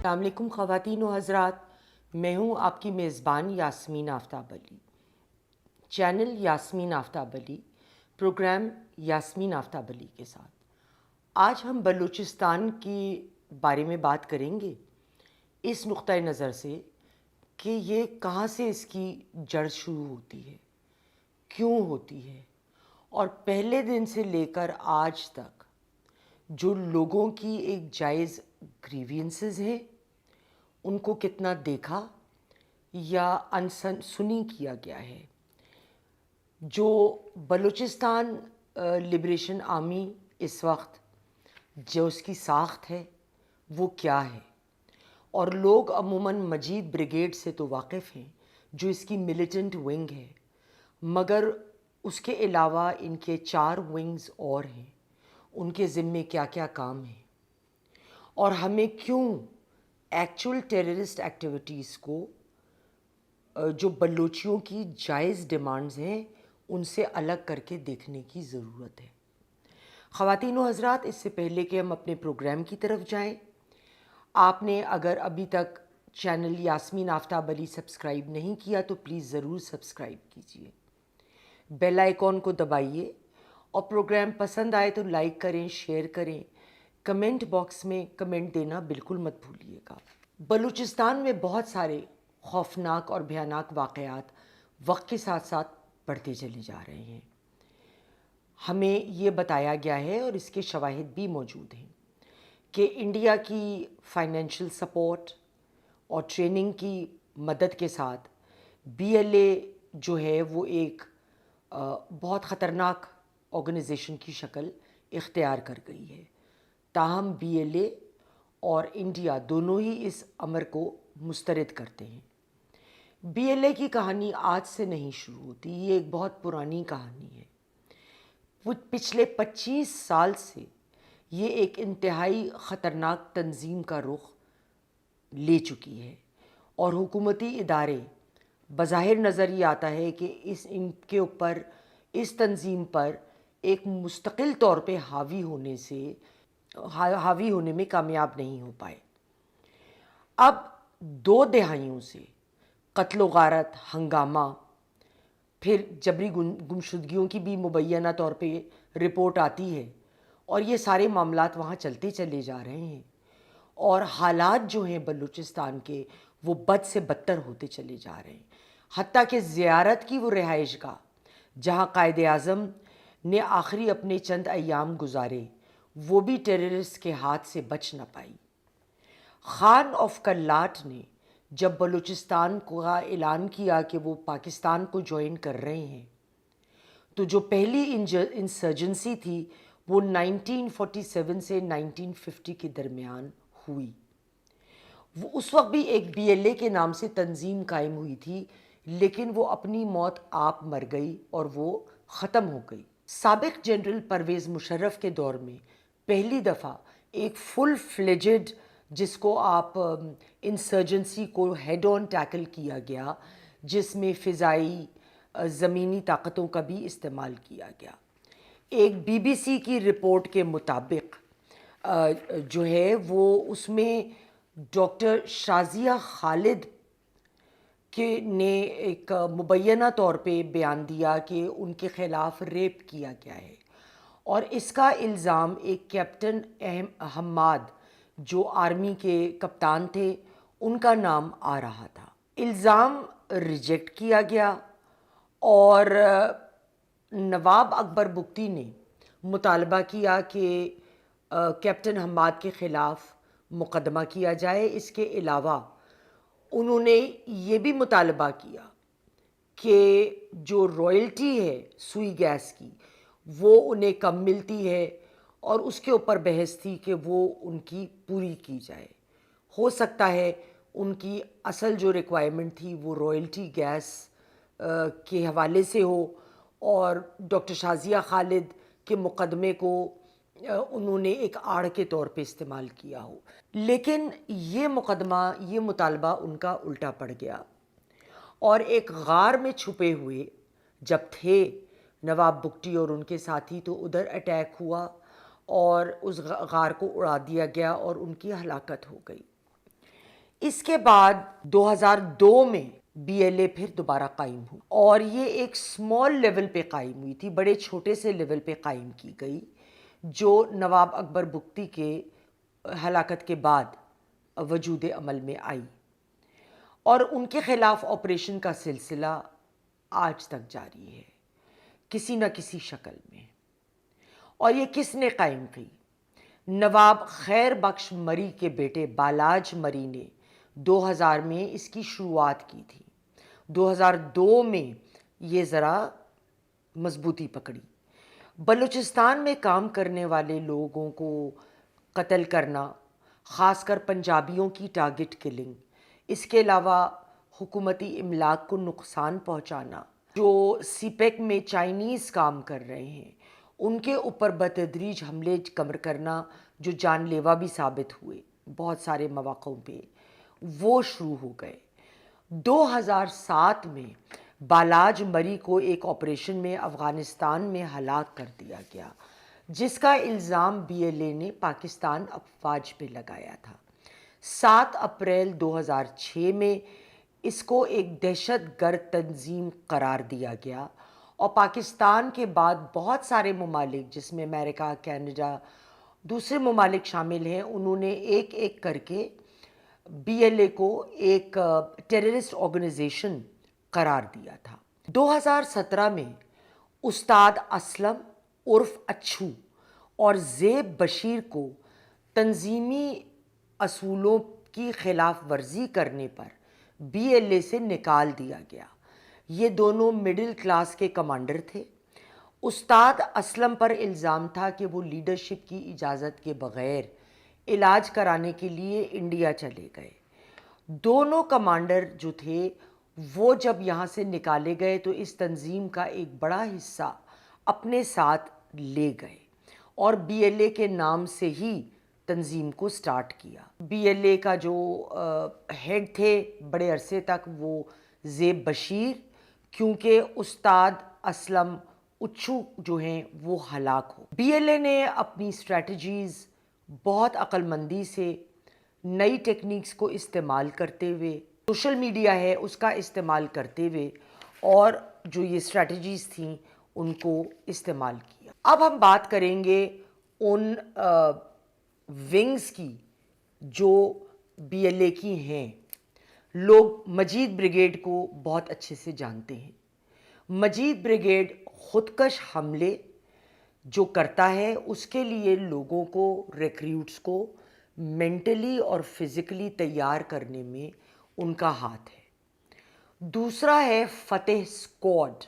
السلام علیکم خواتین و حضرات، میں ہوں آپ کی میزبان یاسمین آفتاب علی، چینل یاسمین آفتاب علی، پروگرام یاسمین آفتاب علی کے ساتھ۔ آج ہم بلوچستان کے بارے میں بات کریں گے اس نقطۂ نظر سے کہ یہ کہاں سے اس کی جڑ شروع ہوتی ہے، کیوں ہوتی ہے، اور پہلے دن سے لے کر آج تک جو لوگوں کی ایک جائز گریوینسز ہیں ان کو کتنا دیکھا یا سنی کیا گیا ہے۔ جو بلوچستان لبریشن آرمی اس وقت جو اس کی ساخت ہے وہ کیا ہے، اور لوگ عموماً مجید بریگیڈ سے تو واقف ہیں جو اس کی ملیٹنٹ ونگ ہے، مگر اس کے علاوہ ان کے 4 ونگز اور ہیں، ان کے ذمے کیا کیا کام ہیں، اور ہمیں کیوں ایکچول ٹیررسٹ ایکٹیویٹیز کو جو بلوچیوں کی جائز ڈیمانڈز ہیں ان سے الگ کر کے دیکھنے کی ضرورت ہے۔ خواتین و حضرات، اس سے پہلے کہ ہم اپنے پروگرام کی طرف جائیں، آپ نے اگر ابھی تک چینل یاسمین آفتاب علی سبسکرائب نہیں کیا تو پلیز ضرور سبسکرائب کیجئے، بیل آئیکن کو دبائیے، اور پروگرام پسند آئے تو لائک کریں، شیئر کریں، کمنٹ باکس میں کمنٹ دینا بالکل مت بھولیے گا۔ بلوچستان میں بہت سارے خوفناک اور بھیانک واقعات وقت کے ساتھ ساتھ بڑھتے چلے جا رہے ہیں۔ ہمیں یہ بتایا گیا ہے اور اس کے شواہد بھی موجود ہیں کہ انڈیا کی فائنینشیل سپورٹ اور ٹریننگ کی مدد کے ساتھ بی ایل اے جو ہے وہ ایک بہت خطرناک آرگنائزیشن کی شکل اختیار کر گئی ہے۔ تاہم بی ایل اے اور انڈیا دونوں ہی اس امر کو مسترد کرتے ہیں۔ بی ایل اے کی کہانی آج سے نہیں شروع ہوتی، یہ ایک بہت پرانی کہانی ہے۔ وہ پچھلے 25 سال سے یہ ایک انتہائی خطرناک تنظیم کا رخ لے چکی ہے، اور حکومتی ادارے بظاہر نظر یہ آتا ہے کہ ان کے اوپر، اس تنظیم پر ایک مستقل طور پہ حاوی ہونے میں کامیاب نہیں ہو پائے۔ اب 2 دہائیوں سے قتل و غارت، ہنگامہ، پھر جبری گمشدگیوں کی بھی مبینہ طور پہ رپورٹ آتی ہے، اور یہ سارے معاملات وہاں چلتے چلے جا رہے ہیں، اور حالات جو ہیں بلوچستان کے وہ بد سے بدتر ہوتے چلے جا رہے ہیں، حتیٰ کہ زیارت کی وہ رہائش گاہ جہاں قائد اعظم نے آخری اپنے چند ایام گزارے وہ بھی ٹیررسٹ کے ہاتھ سے بچ نہ پائی۔ خان آف کلاٹ نے جب بلوچستان کا اعلان کیا کہ وہ پاکستان کو جوائن کر رہے ہیں، تو جو پہلی انسرجنسی تھی وہ 1947 سے 1950 کے درمیان ہوئی۔ وہ اس وقت بھی ایک بی ایل اے کے نام سے تنظیم قائم ہوئی تھی، لیکن وہ اپنی موت آپ مر گئی اور وہ ختم ہو گئی۔ سابق جنرل پرویز مشرف کے دور میں پہلی دفعہ ایک فل فلیجڈ، جس کو آپ انسرجنسی کو ہیڈ آن ٹیکل کیا گیا، جس میں فضائی زمینی طاقتوں کا بھی استعمال کیا گیا۔ ایک بی بی سی کی رپورٹ کے مطابق جو ہے وہ اس میں ڈاکٹر شازیہ خالد نے ایک مبینہ طور پہ بیان دیا کہ ان کے خلاف ریپ کیا گیا ہے، اور اس کا الزام ایک کیپٹن حماد جو آرمی کے کپتان تھے ان کا نام آ رہا تھا۔ الزام ریجیکٹ کیا گیا، اور نواب اکبر بگٹی نے مطالبہ کیا کہ کیپٹن حماد کے خلاف مقدمہ کیا جائے۔ اس کے علاوہ انہوں نے یہ بھی مطالبہ کیا کہ جو رائلٹی ہے سوئی گیس کی وہ انہیں کم ملتی ہے، اور اس کے اوپر بحث تھی کہ وہ ان کی پوری کی جائے۔ ہو سکتا ہے ان کی اصل جو ریکوائرمنٹ تھی وہ رائلٹی گیس کے حوالے سے ہو، اور ڈاکٹر شازیہ خالد کے مقدمے کو انہوں نے ایک آڑ کے طور پہ استعمال کیا ہو، لیکن یہ مقدمہ، یہ مطالبہ ان کا الٹا پڑ گیا، اور ایک غار میں چھپے ہوئے جب تھے نواب بگٹی اور ان کے ساتھی تو ادھر اٹیک ہوا اور اس غار کو اڑا دیا گیا اور ان کی ہلاکت ہو گئی۔ اس کے بعد 2002 میں بی ایل اے پھر دوبارہ قائم ہوئی، اور یہ ایک سمال لیول پہ قائم ہوئی تھی، بڑے چھوٹے سے لیول پہ قائم کی گئی، جو نواب اکبر بگٹی کے ہلاکت کے بعد وجود عمل میں آئی، اور ان کے خلاف آپریشن کا سلسلہ آج تک جاری ہے کسی نہ کسی شکل میں۔ اور یہ کس نے قائم کی؟ نواب خیر بخش مری کے بیٹے بالاج مری نے 2000 میں اس کی شروعات کی تھی۔ 2002 میں یہ ذرا مضبوطی پکڑی۔ بلوچستان میں کام کرنے والے لوگوں کو قتل کرنا، خاص کر پنجابیوں کی ٹارگٹ کلنگ، اس کے علاوہ حکومتی املاک کو نقصان پہنچانا، جو سی پیک میں چائنیز کام کر رہے ہیں ان کے اوپر بتدریج حملے کمر کرنا، جو جان لیوا بھی ثابت ہوئے بہت سارے مواقعوں پہ، وہ شروع ہو گئے۔ 2007 میں بالاج مری کو ایک آپریشن میں افغانستان میں ہلاک کر دیا گیا، جس کا الزام بی ایل اے نے پاکستان افواج پہ لگایا تھا۔ 7 اپریل 2006 میں اس کو ایک دہشت گرد تنظیم قرار دیا گیا، اور پاکستان کے بعد بہت سارے ممالک جس میں امریکہ، کینیڈا، دوسرے ممالک شامل ہیں، انہوں نے ایک ایک کر کے بی ایل اے کو ایک ٹیررسٹ آرگنائزیشن قرار دیا تھا۔ 2017 میں استاد اسلم عرف اچھو اور زیب بشیر کو تنظیمی اصولوں کی خلاف ورزی کرنے پر بی ایل اے سے نکال دیا گیا۔ یہ دونوں مڈل کلاس کے کمانڈر تھے۔ استاد اسلم پر الزام تھا کہ وہ لیڈرشپ کی اجازت کے بغیر علاج کرانے کے لیے انڈیا چلے گئے۔ دونوں کمانڈر جو تھے وہ جب یہاں سے نکالے گئے تو اس تنظیم کا ایک بڑا حصہ اپنے ساتھ لے گئے، اور بی ایل اے کے نام سے ہی تنظیم کو سٹارٹ کیا۔ بی ایل اے کا جو ہیڈ تھے بڑے عرصے تک وہ زیب بشیر، کیونکہ استاد اسلم اچھو جو ہیں وہ ہلاک ہو۔ بی ایل اے نے اپنی اسٹریٹجیز بہت عقل مندی سے، نئی ٹیکنیکس کو استعمال کرتے ہوئے، سوشل میڈیا ہے اس کا استعمال کرتے ہوئے، اور جو یہ اسٹریٹجیز تھیں ان کو استعمال کیا۔ اب ہم بات کریں گے ان ونگز کی جو بی ایل اے کی ہیں۔ لوگ مجید بریگیڈ کو بہت اچھے سے جانتے ہیں۔ مجید بریگیڈ خودکش حملے جو کرتا ہے اس کے لیے لوگوں کو، ریکریوٹس کو مینٹلی اور فزیکلی تیار کرنے میں ان کا ہاتھ ہے۔ دوسرا ہے فتح اسکواڈ،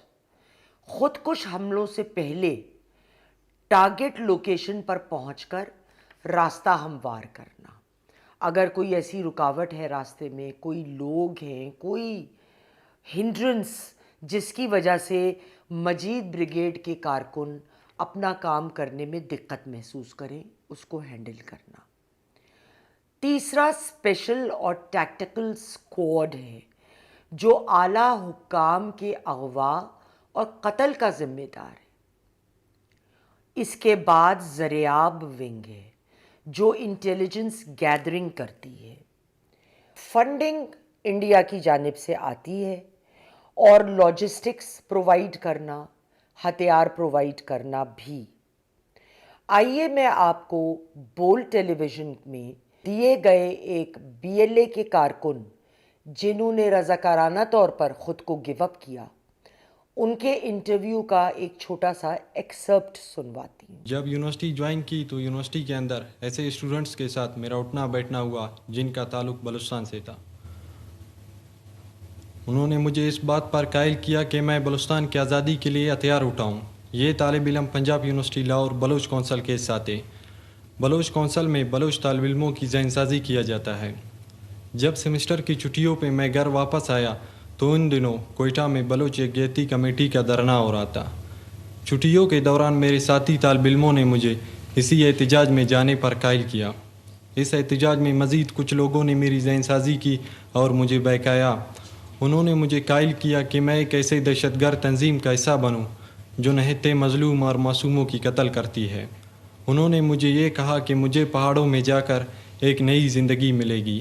خودکش حملوں سے پہلے ٹارگٹ لوکیشن پر پہنچ کر راستہ ہموار کرنا۔ اگر کوئی ایسی رکاوٹ ہے راستے میں، کوئی لوگ ہیں، کوئی ہنڈرنس جس کی وجہ سے مجید بریگیڈ کے کارکن اپنا کام کرنے میں دقت محسوس کریں، اس کو ہینڈل کرنا۔ تیسرا اسپیشل اور ٹیکٹیکل اسکواڈ ہے، جو اعلیٰ حکام کے اغوا اور قتل کا ذمہ دار ہے۔ اس کے بعد زریاب ونگ ہے جو انٹیلیجنس گیدرنگ کرتی ہے۔ فنڈنگ انڈیا کی جانب سے آتی ہے، اور لاجسٹکس پرووائڈ کرنا، ہتھیار پرووائڈ کرنا بھی۔ آئیے میں آپ کو بول ٹیلی ویژن میں دیے گئے ایک بی ایل اے کے کارکن جنہوں نے رضاکارانہ طور پر خود کو گیو اپ کیا، ان کے انٹرویو کا ایک چھوٹا سا ایکسرپٹ سنواتی ہوں۔ جب یونیورسٹی جوائن کی تو یونیورسٹی کے اندر ایسے اسٹوڈنٹس کے ساتھ میرا اٹھنا بیٹھنا ہوا جن کا تعلق بلوچستان سے تھا۔ انہوں نے مجھے اس بات پر قائل کیا کہ میں بلوچستان کی آزادی کے لیے ہتھیار اٹھاؤں۔ یہ طالب علم پنجاب یونیورسٹی لاہور بلوچ کونسل کے ساتھ تھے۔ بلوچ کونسل میں بلوچ طالب علموں کی ذہن سازی کیا جاتا ہے۔ جب سیمسٹر کی چھٹیوں پہ میں گھر واپس آیا تو ان دنوں کوئٹہ میں بلوچ یکجہتی کمیٹی کا دھرنا ہو رہا تھا۔ چھٹیوں کے دوران میرے ساتھی طالب علموں نے مجھے اسی احتجاج میں جانے پر قائل کیا۔ اس احتجاج میں مزید کچھ لوگوں نے میری ذہن سازی کی اور مجھے بہکایا۔ انہوں نے مجھے قائل کیا کہ میں ایک ایسے دہشت گرد تنظیم کا حصہ بنوں جو نہتے مظلوم اور معصوموں کی قتل کرتی ہے۔ انہوں نے مجھے یہ کہا کہ مجھے پہاڑوں میں جا کر ایک نئی زندگی ملے گی،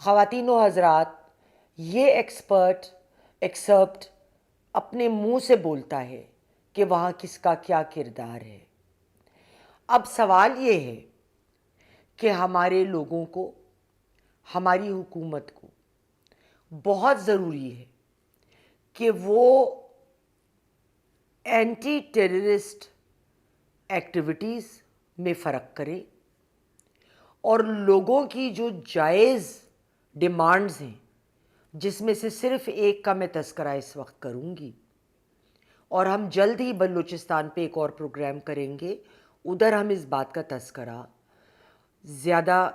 خواتین و حضرات، یہ ایکسرپٹ اپنے منہ سے بولتا ہے کہ وہاں کس کا کیا کردار ہے۔ اب سوال یہ ہے کہ ہمارے لوگوں کو، ہماری حکومت کو بہت ضروری ہے کہ وہ اینٹی ٹیررسٹ ایکٹیویٹیز میں فرق کرے اور لوگوں کی جو جائز ڈیمانڈز ہیں، جس میں سے صرف ایک کا میں تذکرہ اس وقت کروں گی، اور ہم جلد ہی بلوچستان پہ ایک اور پروگرام کریں گے، ادھر ہم اس بات کا تذکرہ زیادہ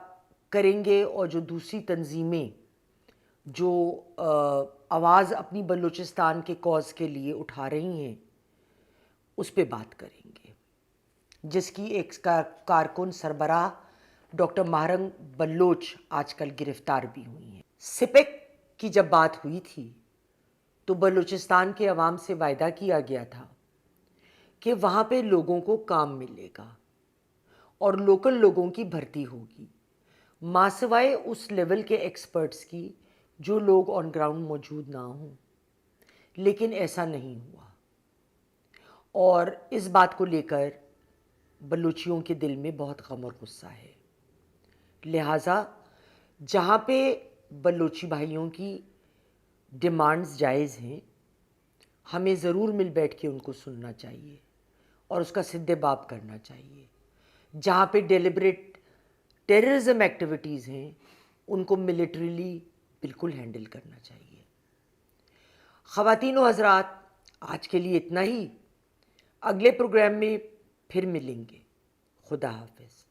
کریں گے، اور جو دوسری تنظیمیں جو آواز اپنی بلوچستان کے کاز کے لیے اٹھا رہی ہیں اس پہ بات کریں گے، جس کی ایک کارکن سربراہ ڈاکٹر ماہرنگ بلوچ آج کل گرفتار بھی ہوئی ہیں۔ سپیک کی جب بات ہوئی تھی تو بلوچستان کے عوام سے وعدہ کیا گیا تھا کہ وہاں پہ لوگوں کو کام ملے گا اور لوکل لوگوں کی بھرتی ہوگی، ماں سوائے اس لیول کے ایکسپرٹس کی جو لوگ آن گراؤنڈ موجود نہ ہوں، لیکن ایسا نہیں ہوا، اور اس بات کو لے کر بلوچیوں کے دل میں بہت غم اور غصہ ہے۔ لہٰذا جہاں پہ بلوچی بھائیوں کی ڈیمانڈز جائز ہیں، ہمیں ضرور مل بیٹھ کے ان کو سننا چاہیے اور اس کا سد باب کرنا چاہیے۔ جہاں پہ ڈیلیبریٹ ٹیررزم ایکٹیویٹیز ہیں، ان کو ملٹریلی بالکل ہینڈل کرنا چاہیے۔ خواتین و حضرات، آج کے لیے اتنا ہی، اگلے پروگرام میں پھر ملیں گے۔ خدا حافظ۔